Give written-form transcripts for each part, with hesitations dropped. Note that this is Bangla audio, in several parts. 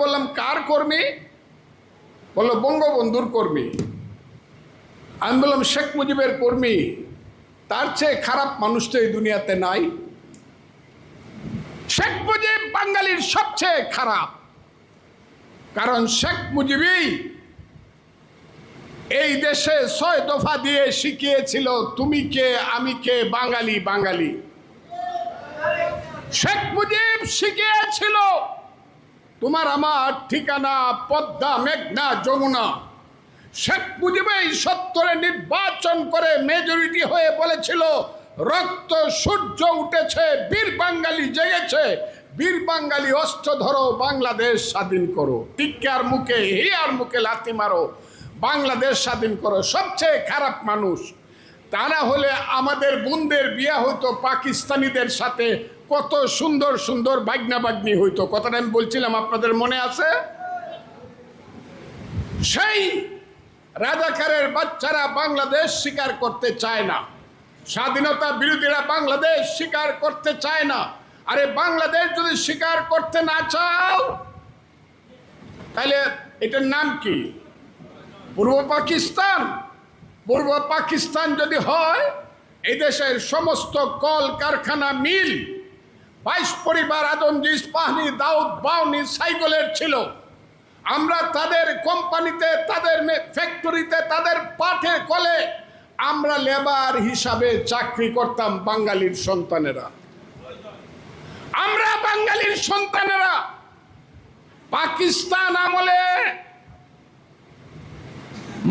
বললাম কার কর্মী? বললো বঙ্গবন্ধুর কর্মী। আমি বললাম শেখ মুজিবের কর্মী, তার চেয়ে খারাপ মানুষ তো এই দুনিয়াতে নাই। শেখ মুজিব বাঙালির সবচেয়ে খারাপ, কারণ শেখ মুজিবই এই দেশে 6 দফা দিয়ে শিখিয়েছিল তুমি কে আমি কে, বাঙালি বাঙালি। শেখ মুজিব শিখিয়েছিল তোমার আমার ঠিকানা পদ্মা, মেঘনা, যমুনা। শেখ মুজিবই 70-এ নির্বাচন করে মেজরিটি হয়ে বলেছিল রক্ত সূর্য উঠেছে, বীর বাঙালি জেগেছে, বীর বাঙালি অস্ত্র ধরো, বাংলাদেশ স্বাধীন করো। টিক্কার মুখে হিয়ার মুখে লাথি মারো, বাংলাদেশ স্বাধীন করো। সবচেয়ে খারাপ মানুষ। তা না হলে আমাদের বোনদের বিয়া হইতো পাকিস্তানিদের সাথে, কত সুন্দর সুন্দর বাগনা বাগনি হইতো। কথাটা আমি বলছিলাম, আপনাদের মনে আছে? সেই রাজাকারের বাচ্চারা বাংলাদেশ স্বীকার করতে চায় না, স্বাধীনতা বিরোধীরা বাংলাদেশ স্বীকার করতে চায় না। আরে বাংলাদেশ যদি স্বীকার করতে না চাও তাহলে এটার নাম কি? পূর্ব পাকিস্তান। পূর্ব পাকিস্তান যদি হয়, এই দেশের সমস্ত কল কারখানা, মিল, 22 পরিবার আদমজি, ইস্পাহানি, দাউদ, বাউনি, সাইকেলের ছিল। আমরা তাদের কোম্পানিতে, তাদের ফ্যাক্টরিতে, তাদের পাঠে কলে আমরা লেবার হিসাবে চাকরি করতাম। বাঙালির সন্তানেরা, আমরা বাঙালির সন্তানেরা পাকিস্তান আমলে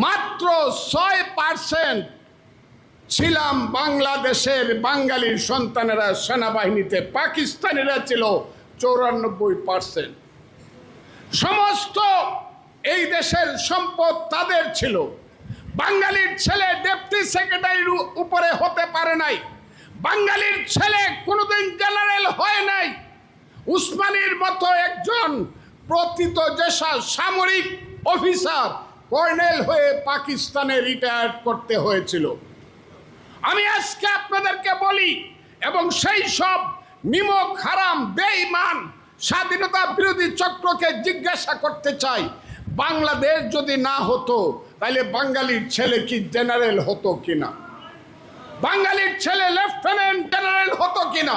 মাত্র 6% ছিলাম বাংলাদেশের বাঙালির সন্তানেরা সেনাবাহিনীতে। পাকিস্তানিরা ছিল 94%। সমস্ত এই দেশের সম্পদ তাদের ছিল। বাঙালির ছেলে ডেপুটি সেক্রেটারির উপরে হতে পারে নাই, বাঙালির ছেলে কোনোদিন জেনারেল হয় নাই। উসমানীর মতো একজন প্রথিত যেসা সামরিক অফিসার কর্নেল হয়ে পাকিস্তানে রিটায়ার করতে হয়েছিল। আমি আজকে আপনাদেরকে বলি, এবং সেই সব নিমক হারাম বেঈমান স্বাধীনতা বিরোধী চক্রকে জিজ্ঞাসা করতে চাই, বাংলাদেশ যদি না হতো তাহলে বাঙালির ছেলে কি জেনারেল হতো কিনা? বাঙালির ছেলে লেফটেন্যান্ট জেনারেল হতো কিনা?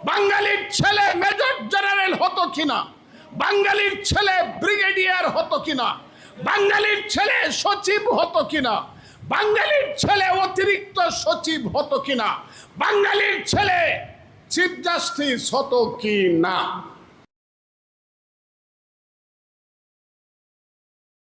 বাঙালির ছেলে মেজর জেনারেল হতো কিনা? বাঙালির ছেলে ব্রিগেডিয়ার হতো কিনা? বাঙালির ছেলে সচিব হতো কিনা? বাঙালির ছেলে অতিরিক্ত সচিব হতো কিনা? বাঙালির ছেলে চিফ জাস্টিস হতো কি না?